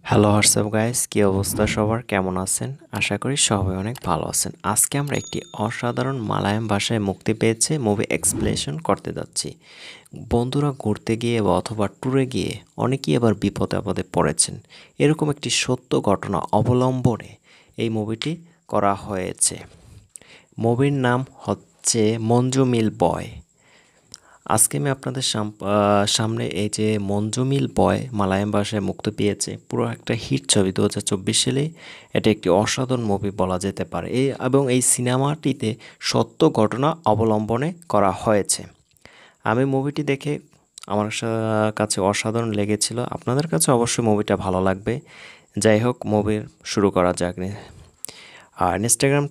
Hello WhatsApp guys, কী অবস্থা সবার? কেমন আছেন? আশা করি সবাই অনেক ভালো আছেন। আজকে আমরা একটি অসাধারণ মালায়াম ভাষায় মুক্তি পেয়েছে মুভি এক্সপ্লেনেশন করতে যাচ্ছি। বন্ধুরা ঘুরতে গিয়ে বা অথবা ট্যুরে গিয়ে অনেকেই আবার বিপদে আপদে পড়েছেন। এরকম একটি সত্য ঘটনা অবলম্বনে এই মুভিটি করা হয়েছে। মুভির নাম হচ্ছে মঞ্জু মিল বয়। আজকে আমি আপনাদের সামনে এই যে মঞ্জুমিল বয় মালায়াম ভাষায় মুক্তি পেয়েছে, পুরো একটা হিট ছবি 2024 সালে। এটা একটি অসাধারণ মুভি বলা যেতে পারে এবং এই সিনেমাটিতে সত্য ঘটনা অবলম্বনে করা হয়েছে। আমি মুভিটি দেখে আমার কাছে অসাধারণ লেগেছিল। আপনাদের কাছে অবশ্যই মুভিটা ভালো লাগবে। যাই হোক, মুভির শুরু করা যাক। আর ইনস্টাগ্রাম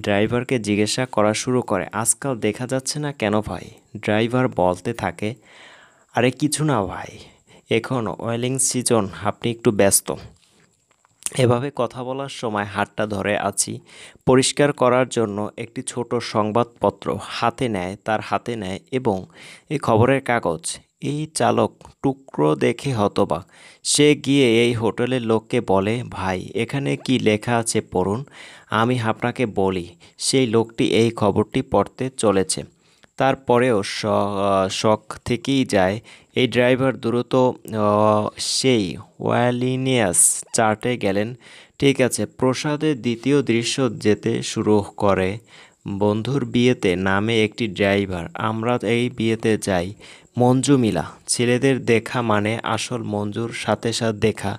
ড্রাইভারকে জিজ্ঞাসা করা শুরু করে, আজকাল দেখা যাচ্ছে না কেন ভাই? ড্রাইভার বলতে থাকে, আরে কিছু না ভাই, এখন ওয়েলিং সিজন, আপনি একটু ব্যস্ত। এভাবে কথা বলার সময় হাতটা ধরে আছি পরিষ্কার করার জন্য একটি ছোট সংবাদপত্র তার হাতে নেয় এবং এই খবরের কাগজ। এই চালক টুকরো দেখে হতবাক। সে গিয়ে এই হোটেলের লোককে বলে, ভাই এখানে কি লেখা আছে পড়ুন। আমি আপনাকে বলি, সেই লোকটি এই খবরটি পড়তে চলেছে। তারপরেও শখ থেকেই যায়। এই ড্রাইভার দ্রুত সেই ওয়ালিনিয়াস চার্টে গেলেন। ঠিক আছে, প্রসাদের দ্বিতীয় দৃশ্য যেতে শুরু করে। বন্ধুর বিয়েতে নামে একটি ড্রাইভার। আমরা এই বিয়েতে যাই। মঞ্জু মিলা, ছেলেদের দেখা মানে আসল মঞ্জুর সাথে সাথে দেখা।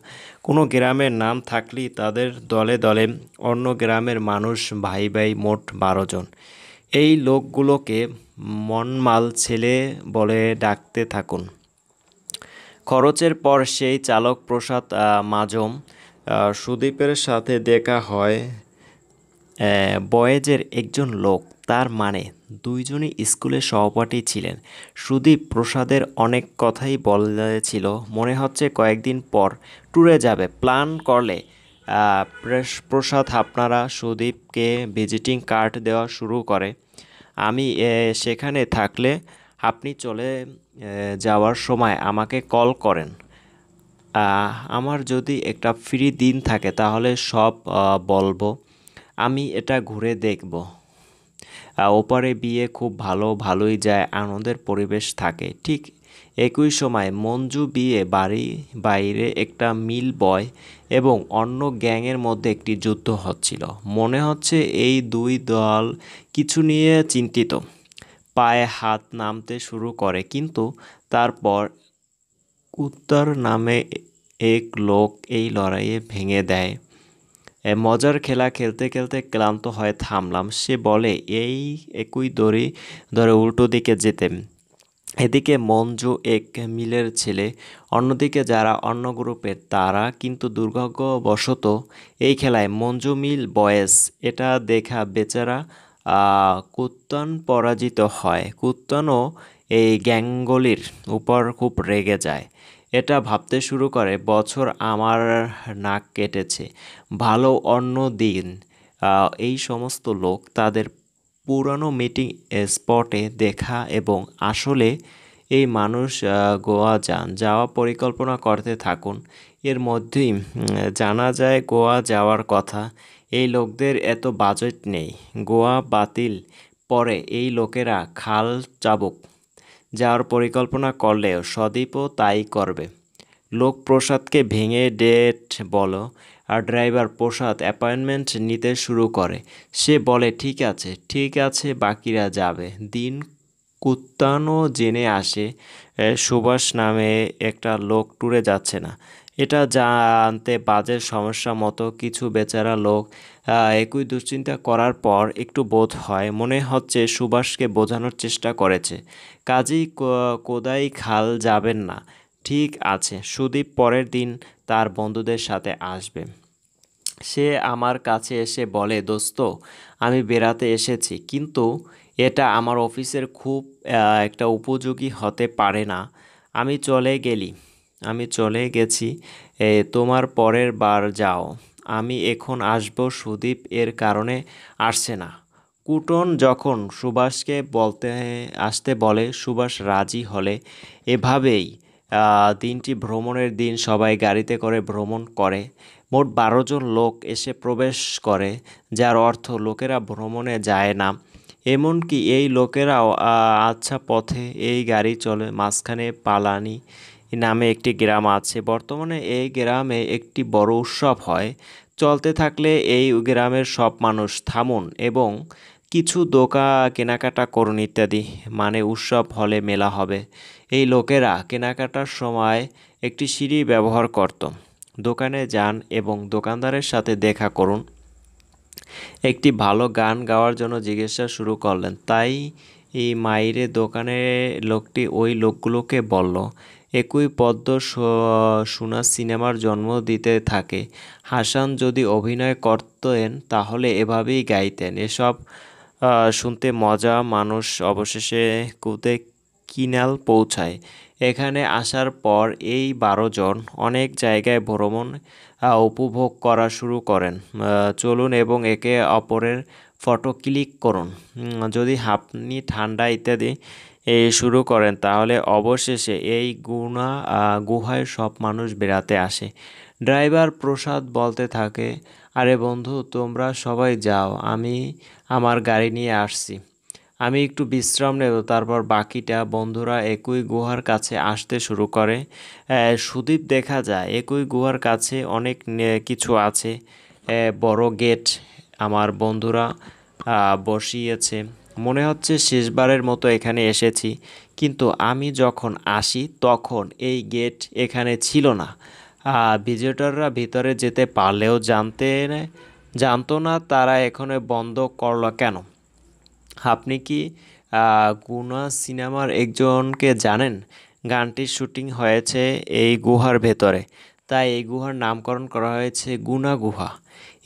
কোনো গ্রামের নাম থাকলেই তাদের দলে দলে অন্য গ্রামের মানুষ, ভাই ভাই, মোট 12 জন। এই লোকগুলোকে মনমাল ছেলে বলে ডাকতে থাকুন। খরচের পর সেই চালক প্রসাদ মাজম সুদীপের সাথে দেখা হয়। বয়েজের একজন লোক, তার মানে দুইজনই স্কুলের সহপাঠী ছিলেন। সুদীপ প্রসাদের অনেক কথাই বলেছিল। মনে হচ্ছে কয়েকদিন পর ট্যুরে যাবে প্ল্যান করলে। প্রসাদ আপনারা সুদীপকে ভিজিটিং কার্ড দেওয়া শুরু করে। আমি সেখানে থাকলে আপনি চলে যাওয়ার সময় আমাকে কল করেন। আমার যদি একটা ফ্রি দিন থাকে তাহলে সব বলবো। আমি এটা ঘুরে দেখব। ওপারে বিয়ে খুব ভালোই যায়, আনন্দের পরিবেশ থাকে। ঠিক একই সময় মঞ্জু বিয়ে বাড়ি বাইরে একটা মিল বয় এবং অন্য গ্যাংয়ের মধ্যে একটি যুদ্ধ হচ্ছিল। মনে হচ্ছে এই দুই দল কিছু নিয়ে চিন্তিত। পায়ে হাত নামতে শুরু করে, কিন্তু তারপর কুত্তার নামে এক লোক এই লড়াইয়ে ভেঙে দেয়। মজার খেলা খেলতে খেলতে ক্লান্ত হয়ে থামলাম। সে বলে, এই একই দড়ি ধরে উল্টো দিকে যেতে। এদিকে মঞ্জু এক মিলের ছেলে, অন্যদিকে যারা অন্য গ্রুপের তারা কিন্তু দুর্ভাগ্যবশত এই খেলায় মঞ্জু মিল বয়েস। এটা দেখা বেচারা কুত্তান পরাজিত হয়। কুত্তানও এই গ্যাংগুলির উপর খুব রেগে যায়। এটা ভাবতে শুরু করে, বছর আমার নাক কেটেছে, ভালো অন্য দিন। এই সমস্ত লোক তাদের পুরানো মিটিং স্পটে দেখা এবং আসলে এই মানুষ গোয়া যাওয়া পরিকল্পনা করতে থাকুন। এর মধ্যেই জানা যায় গোয়া যাওয়ার কথা। এই লোকদের এত বাজেট নেই। গোয়া বাতিল পরে এই লোকেরা খাল চাবুক যাওয়ার পরিকল্পনা করলেও সদীপও তাই করবে। লোক প্রসাদকে ভেঙে ডেট বলো, আর ড্রাইভার প্রসাদ অ্যাপয়েন্টমেন্ট নিতে শুরু করে। সে বলে, ঠিক আছে, বাকিরা যাবে। দিন কুত্তানো জেনে আসে সুভাষ নামে একটা লোক ট্যুরে যাচ্ছে না। এটা জানতে বাজে সমস্যা মতো কিছু বেচারা লোক একই দুশ্চিন্তা করার পর একটু বোধ হয়, মনে হচ্ছে সুভাষকে বোঝানোর চেষ্টা করেছে। কাজেই কোদাই খাল যাবেন না। ঠিক আছে, সুদীপ পরের দিন তার বন্ধুদের সাথে আসবে। সে আমার কাছে এসে বলে, দোস্ত, আমি বেড়াতে এসেছি, কিন্তু এটা আমার অফিসের খুব একটা উপযোগী হতে পারে না। আমি চলে গেলি আমি চলে গেছি। তোমার পরের বার যাও। আমি এখন আসবো। সুদীপ এর কারণে আসছে না। কুটন যখন সুভাষকে আসতে বলে, সুভাষ রাজি হলে এভাবেই দিনটি ভ্রমণের দিন, সবাই গাড়িতে করে ভ্রমণ করে। মোট 12 জন লোক এসে প্রবেশ করে, যার অর্থ লোকেরা ভ্রমণে যায় না। এমনকি এই লোকেরাও আচ্ছা পথে এই গাড়ি চলে। মাঝখানে পালানি নামে একটি গ্রাম আছে। বর্তমানে এই গ্রামে একটি বড় উৎসব হয়। চলতে থাকলে এই গ্রামের সব মানুষ থামুন এবং কিছু কেনাকাটা করুন ইত্যাদি, মানে উৎসব হলে মেলা হবে। এই লোকেরা কেনাকাটার সময় একটি সিঁড়ি ব্যবহার করত। দোকানে যান এবং দোকানদারের সাথে দেখা করুন। একটি ভালো গান গাওয়ার জন্য জিজ্ঞাসা শুরু করলেন। তাই এই মাইরে দোকানে লোকটি ওই লোকগুলোকে বলল, একই পদ্ম শোনা সিনেমার জন্ম দিতে থাকে। হাসান যদি অভিনয় করতেন তাহলে এভাবেই গাইতেন। এসব শুনতে মজা। মানুষ অবশেষে কুতে কিনাল পৌঁছায়। এখানে আসার পর এই 12 জন অনেক জায়গায় ভ্রমণ উপভোগ করা শুরু করেন। চলুন এবং একে অপরের ফটো ক্লিক করুন। যদি আপনি ঠান্ডা ইত্যাদি শুরু করেন তাহলে অবশেষে এই গুহায় সব মানুষ বেড়াতে আসে। ড্রাইভার প্রসাদ বলতে থাকে, আরে বন্ধু, তোমরা সবাই যাও, আমি আমার গাড়ি নিয়ে আসছি। আমি একটু বিশ্রাম নেব, তারপর বাকিটা। বন্ধুরা একই গুহার কাছে আসতে শুরু করে। সুদীপ দেখা যায় একই গুহার কাছে অনেক কিছু আছে। বড় গেট আমার বন্ধুরা বসিয়েছে। মনে হচ্ছে শেষবারের মতো এখানে এসেছি, কিন্তু আমি যখন আসি তখন এই গেট এখানে ছিল না। ভিজিটররা ভিতরে যেতে পারলেও জানতো না তারা এখানে বন্ধ করলো কেন। আপনি কি গুনা সিনেমার একজনকে জানেন? গানটির শুটিং হয়েছে এই গুহার ভেতরে, তাই এই গুহার নামকরণ করা হয়েছে গুনা গুহা।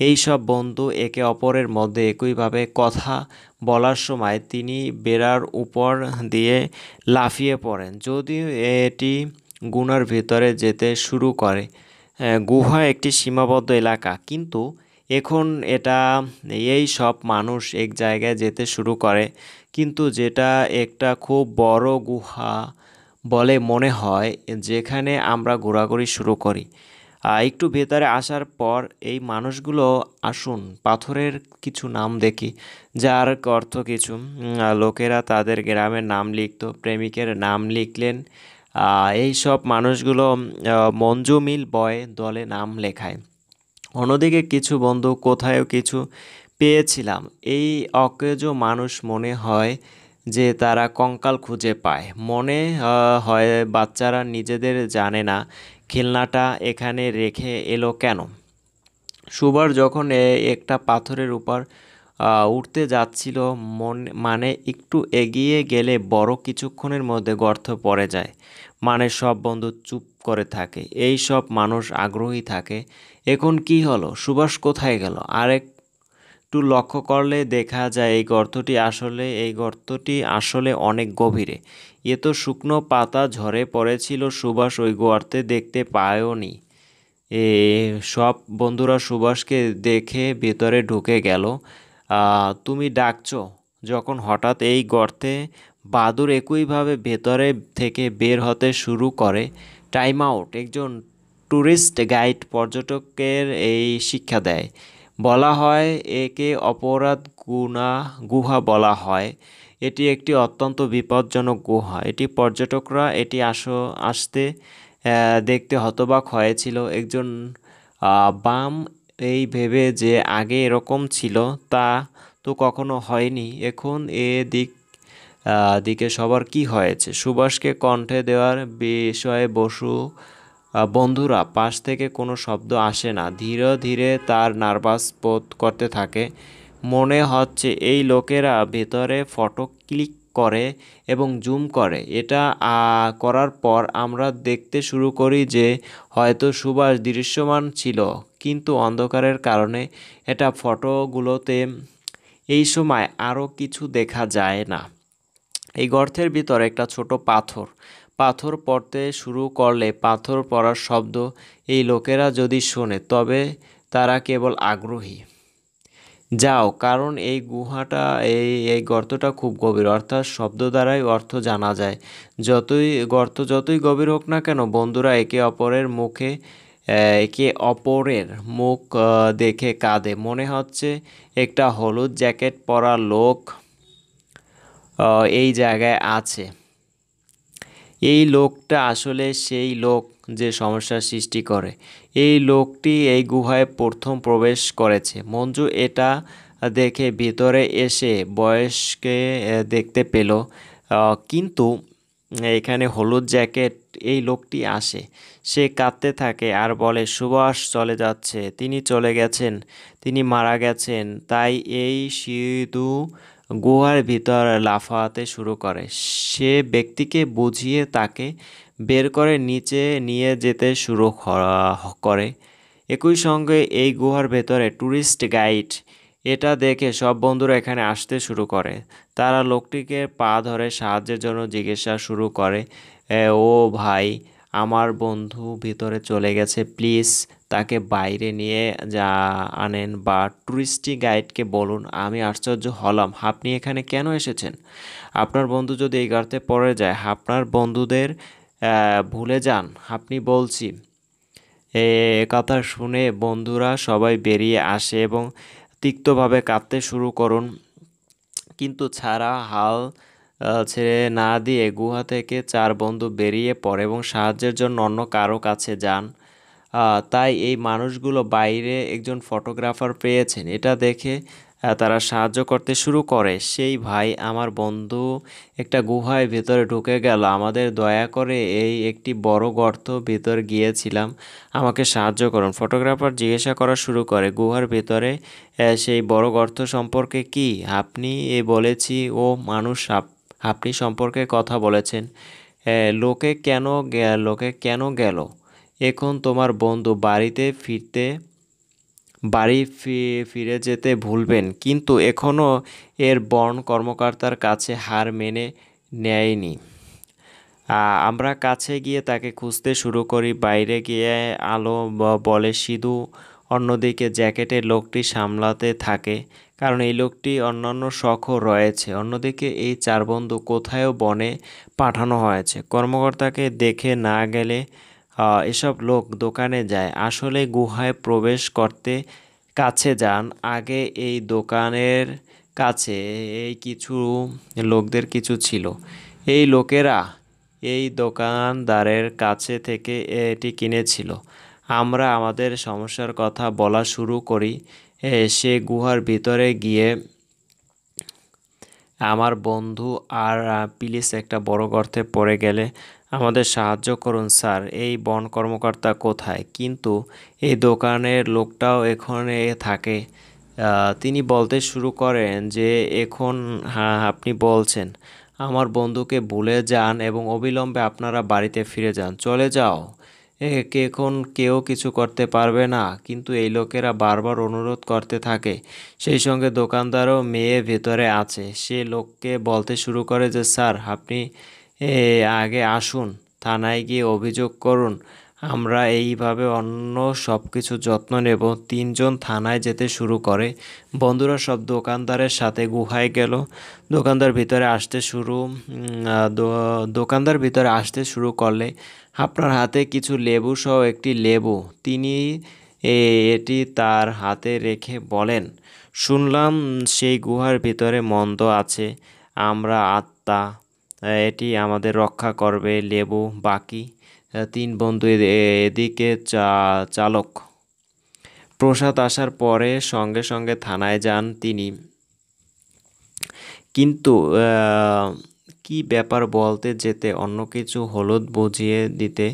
এই সব বন্ধু একে অপরের মধ্যে একইভাবে কথা বলার সময় তিনি বেড়ার উপর দিয়ে লাফিয়ে পড়েন। যদিও এটি গুনার ভেতরে যেতে শুরু করে। গুহা একটি সীমাবদ্ধ এলাকা, কিন্তু এখন এটা এই সব মানুষ এক জায়গায় যেতে শুরু করে, কিন্তু যেটা একটা খুব বড় গুহা বলে মনে হয়, যেখানে আমরা ঘোরাঘুরি শুরু করি। একটু ভেতরে আসার পর এই মানুষগুলো, আসুন পাথরের কিছু নাম দেখি, যার অর্থ কিছু। লোকেরা তাদের গ্রামের নাম লিখত, প্রেমিকের নাম লিখলেন। এই সব মানুষগুলো মঞ্জুমিল বয় দলে নাম লেখায়। অন্যদিকে কিছু বন্ধু কোথাও কিছু পেয়েছিলাম। এই অকেজো মানুষ মনে হয় যে তারা কঙ্কাল খুঁজে পায়। মনে হয় বাচ্চারা নিজেদের জানে না খেলনাটা এখানে রেখে এলো কেন। সুবার যখন একটা পাথরের উপর উঠতে যাচ্ছিল, মানে একটু এগিয়ে গেলে বড় কিছুক্ষণের মধ্যে গর্ত পড়ে যায়। মানে সব বন্ধু চুপ করে থাকে, এই সব মানুষ আগ্রহী থাকে। এখন কি হলো? সুভাষ কোথায় গেল? একটু লক্ষ্য করলে দেখা যায় এই গর্তটি আসলে অনেক গভীরে। এ তো শুকনো পাতা ঝরে পড়েছিল, সুভাষ ওই গর্তে দেখতে পায়ওনি। সব বন্ধুরা সুভাষকে দেখে ভেতরে ঢুকে গেল। তুমি ডাকছো যখন হঠাৎ এই গর্তে বাদুড় একইভাবে ভেতরে থেকে বের হতে শুরু করে। Time out. একজন ট্যুরিস্ট গাইড পর্যটকের এই শিক্ষা দেয়। বলা হয় একে অপরাধ গুহা বলা হয়। এটি একটি অত্যন্ত বিপজ্জনক গুহা। এটি পর্যটকরা এটি আসতে দেখতে হতবাক হয়েছিল। একজন বাম এই ভেবে যে আগে এরকম ছিল, তা তো কখনো হয়নি। এখন দিকে সবার কি হয়েছে? সুভাষকে কণ্ঠে দেওয়ার বিষয়ে বন্ধুরা পাশ থেকে কোনো শব্দ আসে না। ধীরে ধীরে তার নার্ভাস বোধ করতে থাকে। মনে হচ্ছে এই লোকেরা ভেতরে ফটো ক্লিক করে এবং জুম করে। এটা করার পর আমরা দেখতে শুরু করি যে হয়তো সুভাষ দৃশ্যমান ছিল, কিন্তু অন্ধকারের কারণে এটা ফটোগুলোতে এই সময় আরও কিছু দেখা যায় না। এই গর্তের ভিতর একটা ছোট পাথর পড়তে শুরু করলে পাথর পড়ার শব্দ এই লোকেরা যদি শোনে তবে তারা কেবল আগ্রহী। যাও, কারণ এই গুহাটা এই গর্তটা খুব গভীর, অর্থাৎ শব্দ দ্বারাই অর্থ জানা যায়। যতই গভীর হোক না কেন, বন্ধুরা একে অপরের মুখ দেখে কাঁদে। মনে হচ্ছে একটা হলুদ জ্যাকেট পরা লোক এই জায়গায় আছে। এই লোকটা আসলে সেই লোক যে সমস্যার সৃষ্টি করে। এই লোকটি এই গুহায় প্রথম প্রবেশ করেছে। মঞ্জু এটা দেখে ভিতরে এসে বয়সকে দেখতে পেল, কিন্তু এখানে হলুদ জ্যাকেট এই লোকটি আসে। সে কাঁদতে থাকে আর বলে সুভাষ চলে যাচ্ছে, তিনি চলে গেছেন, তিনি মারা গেছেন। তাই এই সিধু গুহার ভিতর লাফাতে শুরু করে। সে ব্যক্তিকে বুঝিয়ে তাকে বের করে নিচে নিয়ে যেতে শুরু করে। একই সঙ্গে এই গুহার ভেতরে ট্যুরিস্ট গাইড এটা দেখে সব বন্ধুরা এখানে আসতে শুরু করে। তারা লোকটিকে পা ধরে সাহায্যের জন্য জিজ্ঞাসা শুরু করে, ও ভাই, আমার বন্ধু ভিতরে চলে গেছে, প্লিজ তাকে বাইরে নিয়ে যা আনেন, বা ট্যুরিস্টি গাইডকে বলুন। আমি আশ্চর্য হলাম, আপনি এখানে কেন এসেছেন? আপনার বন্ধু যদি এই গর্তে পড়ে যায়, আপনার বন্ধুদের ভুলে যান, আপনি বলছি। এ কথা শুনে বন্ধুরা সবাই বেরিয়ে আসে এবং তিক্তভাবে কাঁদতে শুরু করুন। কিন্তু ছাড়া হাল ছেড়ে না দিয়ে গুহা থেকে চার বন্ধু বেরিয়ে পড়ে এবং সাহায্যের জন্য অন্য কারো কাছে যান। তাই এই মানুষগুলো বাইরে একজন ফটোগ্রাফার পেয়েছেন, এটা দেখে তারা সাহায্য করতে শুরু করে। সেই ভাই, আমার বন্ধু একটা গুহায় ভেতরে ঢুকে গেল, আমাদের দয়া করে, এই একটি বড় গর্ত ভেতর গিয়েছিলাম, আমাকে সাহায্য করুন। ফটোগ্রাফার জিজ্ঞাসা করা শুরু করে, গুহার ভেতরে সেই বড় গর্ত সম্পর্কে কি? আপনি বলেছি ও মানুষ, আপনি সম্পর্কে কথা বলেছেন। লোকে কেন গেল? এখন তোমার বন্ধু ফিরে যেতে ভুলবেন, কিন্তু এখনও এর বন কর্মকর্তার কাছে হার মেনে নেয়নি। আমরা কাছে গিয়ে তাকে খুঁজতে শুরু করি। বাইরে গিয়ে আলো বলে সিধু অন্যদিকে জ্যাকেটের লোকটি সামলাতে থাকে, কারণ এই লোকটি অন্যান্য শখও রয়েছে। অন্যদিকে এই চার বন্ধু কোথায়ও বনে পাঠানো হয়েছে। কর্মকর্তাকে দেখে না গেলে এসব লোক দোকানে যায়। আসলে গুহায় প্রবেশ করতে কাছে যান আগে। এই দোকানের কাছে এই কিছু লোকদের কিছু ছিল। এই লোকেরা এই দোকানদারের কাছে থেকে এটি কিনেছিল। আমরা আমাদের সমস্যার কথা বলা শুরু করি। সে গুহার ভিতরে গিয়ে, আমার বন্ধু আর প্লিজ একটা বড় গর্তে পড়ে গেলে আমাদের সাহায্য করুন স্যার, এই বন কর্মকর্তা কোথায়? কিন্তু এই দোকানের লোকটাও এখানে থাকে। তিনি বলতে শুরু করেন যে, এখন হ্যাঁ আপনি বলছেন, আমার বন্ধুকে ভুলে যান এবং অবিলম্বে আপনারা বাড়িতে ফিরে যান, চলে যাও, এখন কেউ কিছু করতে পারবে না। কিন্তু এই লোকেরা বারবার অনুরোধ করতে থাকে। সেই সঙ্গে দোকানদারও মেয়ে ভেতরে আছে। সে লোককে বলতে শুরু করে যে, স্যার আপনি আগে আসুন, থানায় গিয়ে অভিযোগ করুন, আমরা এইভাবে অন্য সব কিছু যত্ন নেব। তিনজন থানায় যেতে শুরু করে। বন্ধুরা সব দোকানদারের সাথে গুহায় গেল। দোকানদার ভিতরে আসতে শুরু করলে, আপনার হাতে কিছু লেবু সহ একটি লেবু তিনি এটি তার হাতে রেখে বলেন, শুনলাম সেই গুহার ভিতরে মন্দ আছে, আমরা আত্মা, এটি আমাদের রক্ষা করবে। লেবু বাকি তিন বন্ধু এদিকে চালক। প্রসাদ আসার পরে সঙ্গে সঙ্গে থানায় যান তিনি। কিন্তু কি ব্যাপার বলতে যেতে অন্য কিছু হলুদ বুঝিয়ে দিতে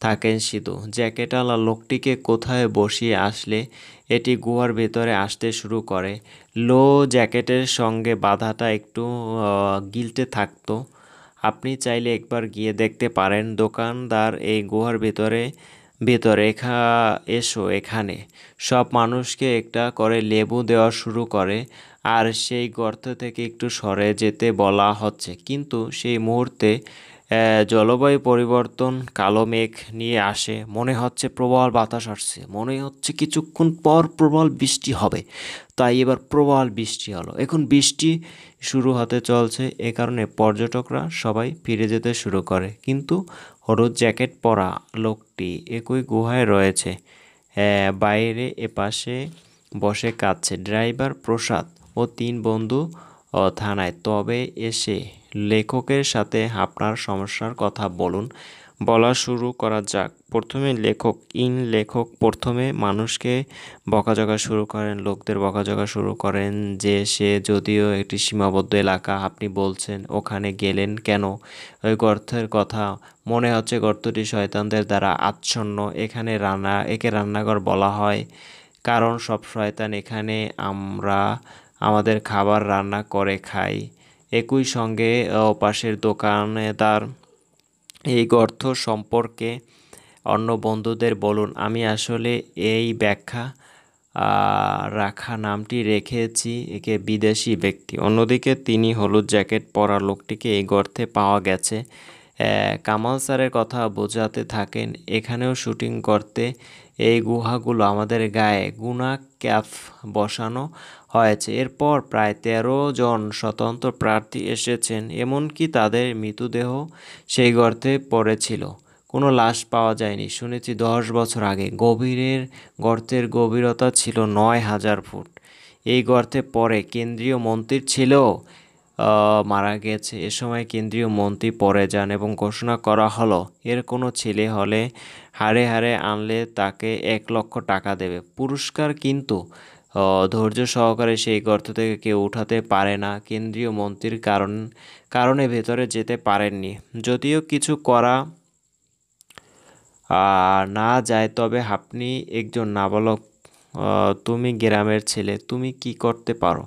থাকেন সিধু। জ্যাকেটওয়ালা লোকটিকে কোথায় বসিয়ে আসলে এটি গুহার ভেতরে আসতে শুরু করে। লো জ্যাকেটের সঙ্গে বাঁধাটা একটু গিলতে থাকতো। আপনি চাইলে একবার গিয়ে দেখতে পারেন। দোকানদার এই গুহার ভেতরে এসো এখানে। সব মানুষকে একটা করে লেবু দেওয়া শুরু করে আর সেই গর্ত থেকে একটু সরে যেতে বলা হচ্ছে। কিন্তু সেই মুহূর্তে জলবায়ু পরিবর্তন কালো মেঘ নিয়ে আসে, মনে হচ্ছে প্রবল বাতাস আসছে, মনে হচ্ছে কিছুক্ষণ পর প্রবল বৃষ্টি হবে। তাই এবার প্রবল বৃষ্টি হলো, এখন বৃষ্টি শুরু হতে চলছে। এ কারণে পর্যটকরা সবাই ফিরে যেতে শুরু করে, কিন্তু হলুদ জ্যাকেট পরা লোকটি একই গুহায় রয়েছে, বাইরে এপাশে বসে কাঁদছে। ড্রাইভার প্রসাদ ও তিন বন্ধু থানায়। তবে এসে লেখকের সাথে আপনার সমস্যার কথা বলুন। বলা শুরু করা যাক। প্রথমে লেখক প্রথমে মানুষকে বকাঝকা শুরু করেন, লোকদের বকাঝকা শুরু করেন যে সে যদিও একটি সীমাবদ্ধ এলাকা, আপনি বলছেন ওখানে গেলেন কেন? ওই গর্তের কথা, মনে হচ্ছে গর্তটি শয়তানদের দ্বারা আচ্ছন্ন, একে রান্নাঘর বলা হয় কারণ সব শয়তান এখানে আমরা আমাদের খাবার রান্না করে খাই। একই সঙ্গে পাশের দোকানেদার এই গর্ত সম্পর্কে অন্য বন্ধুদের বলুন। আমি আসলে এই ব্যাখ্যা রাখা নামটি রেখেছি একে বিদেশি ব্যক্তি। অন্যদিকে তিনি হলুদ জ্যাকেট পরা লোকটিকে এই গর্তে পাওয়া গেছে। কামাল স্যারের কথা বোঝাতে থাকেন, এখানেও শুটিং করতে এই গুহাগুলো আমাদের গায়ে গুনা ক্যাপ বসানো হয়েছে। এরপর প্রায় ১৩ জন স্বতন্ত্র প্রার্থী এসেছেন, এমনকি তাদের মৃতদেহ সেই গর্তে পড়েছিল। কোনো লাশ পাওয়া যায়নি। শুনেছি ১০ বছর আগে গর্তের গভীরতা ছিল ৯,০০০ ফুট। এই গর্তে পরে কেন্দ্রীয় মন্ত্রীর ছেলেও মারা গেছে। এ সময় কেন্দ্রীয় মন্ত্রী পরে যান এবং ঘোষণা করা হলো এর কোনো ছেলে হলে হাড়ে হাড়ে আনলে তাকে ১ লক্ষ টাকা দেবে পুরস্কার। কিন্তু ধৈর্য সহকারে সেই গর্ত থেকে কেউ উঠাতে পারে না। কেন্দ্রীয় মন্ত্রীর কারণে ভেতরে যেতে পারেননি। যদিও কিছু করা না যায়, তবে আপনি একজন নাবালক, তুমি গ্রামের ছেলে, তুমি কি করতে পারো?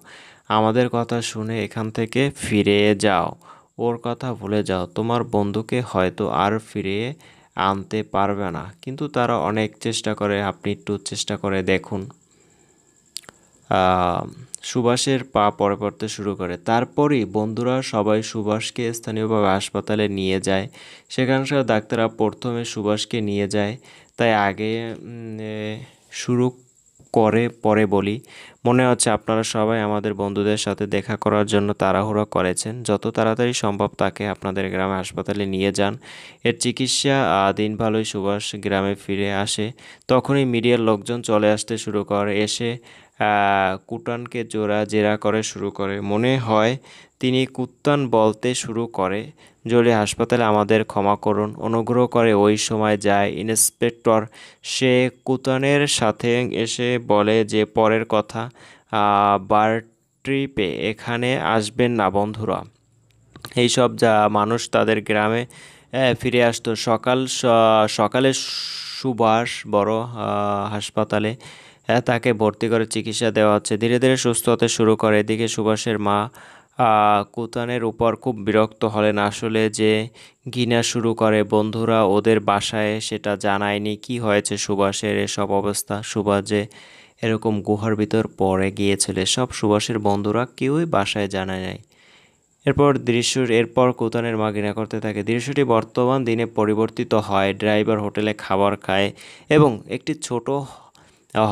আমাদের কথা শুনে এখান থেকে ফিরে যাও, ওর কথা ভুলে যাও। তোমার বন্ধুকে হয়তো আর ফিরিয়ে আনতে পারবে না, কিন্তু তারা অনেক চেষ্টা করে, আপনি একটু চেষ্টা করে দেখুন। সুভাষের পা পড়ে পড়তে শুরু করে। তারপরই বন্ধুরা সবাই সুভাষকে স্থানীয়ভাবে হাসপাতালে নিয়ে যায়। সেখানকার ডাক্তাররা প্রথমে সুভাষকে নিয়ে যায়। তাই আগে শুরু করে পরে বলি। মনে হচ্ছে আপনারা সবাই আমাদের বন্ধুদের সাথে দেখা করার জন্য তাড়াহুড়ো করেছেন। যত তাড়াতাড়ি সম্ভব তাকে আপনাদের গ্রামে হাসপাতালে নিয়ে যান। এর চিকিৎসা দিন ভালোই সুভাষ গ্রামে ফিরে আসে। তখনই মিডিয়ার লোকজন চলে আসতে শুরু করে, এসে কুটানকে জেরা করে শুরু করে। মনে হয় তিনি কুত্তান বলতে শুরু করে, জলি হাসপাতালে আমাদের ক্ষমা করুন। অনুগ্রহ করে ওই সময় যায় ইন্সপেক্টর। সে কুতানের সাথে এসে বলে যে পরের কথা, বার ট্রিপে এখানে আসবেন না বন্ধুরা। এইসব যা মানুষ তাদের গ্রামে ফিরে আসতো। সকালে সুভাষ বড় হাসপাতালে তাকে ভর্তি করে চিকিৎসা দেওয়া হচ্ছে। ধীরে ধীরে সুস্থ হতে শুরু করে। এদিকে সুভাষের মা কুতানের উপর খুব বিরক্ত হলেন, আসলে যে ঘৃণা শুরু করে। বন্ধুরা ওদের বাসায় সেটা জানায়নি কি হয়েছে সুভাষের এসব অবস্থা, সুভাষ যে এরকম গুহার ভিতর পড়ে গিয়েছিল, সব সুভাষের বন্ধুরা কেউই বাসায় জানায় নাই। এরপর কুতানের মা ঘৃণা করতে থাকে। দৃশ্যটি বর্তমান দিনে পরিবর্তিত হয়। ড্রাইভার হোটেলে খাবার খায় এবং একটি ছোট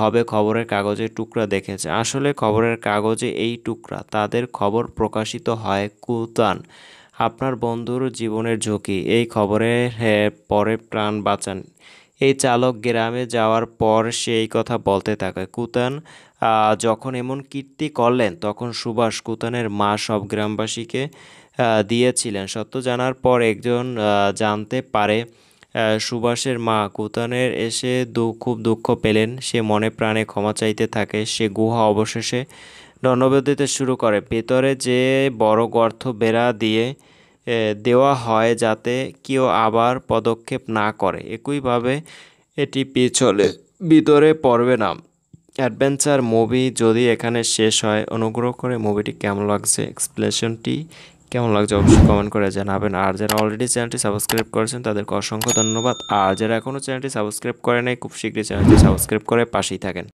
হবে খবরের কাগজের টুকরা দেখেছে। আসলে খবরের কাগজে এই টুকরা, তাদের খবর প্রকাশিত হয়। কুতান, আপনার বন্ধুর জীবনের ঝুঁকি, এই খবরের পরে প্রাণ বাঁচান। এই চালক গ্রামে যাওয়ার পর সে এই কথা বলতে থাকে। কুতান যখন এমন কীর্তি করলেন, তখন সুভাষ কুতানের মা সব গ্রামবাসীকে দিয়েছিলেন। সত্য জানার পর একজন জানতে পারে সুভাষের মা কুতানের এসে খুব দুঃখ পেলেন। সে মনে প্রাণে ক্ষমা চাইতে থাকে। সে গুহা অবশেষে ধন্যবাদ দিতে শুরু করে। ভেতরে যে বড় গর্ত বেড়া দিয়ে দেওয়া হয় যাতে কেউ আবার পদক্ষেপ না করে। একইভাবে এটি পিছলে ভিতরে পড়বে না। অ্যাডভেঞ্চার মুভি যদি এখানে শেষ হয়। অনুগ্রহ করে মুভিটি কেমন লাগছে, এক্সপ্লেনেশনটি কেমন লাগছে অবশ্যই কমেন্ট করে জানাবেন। আর যারা অলরেডি চ্যানেলটি সাবস্ক্রাইব করেছেন তাদেরকে অসংখ্য ধন্যবাদ। আর যারা এখনও চ্যানেলটি সাবস্ক্রাইব করে নাই, খুব শীঘ্রই চ্যানেলটি সাবস্ক্রাইব করে পাশেই থাকেন।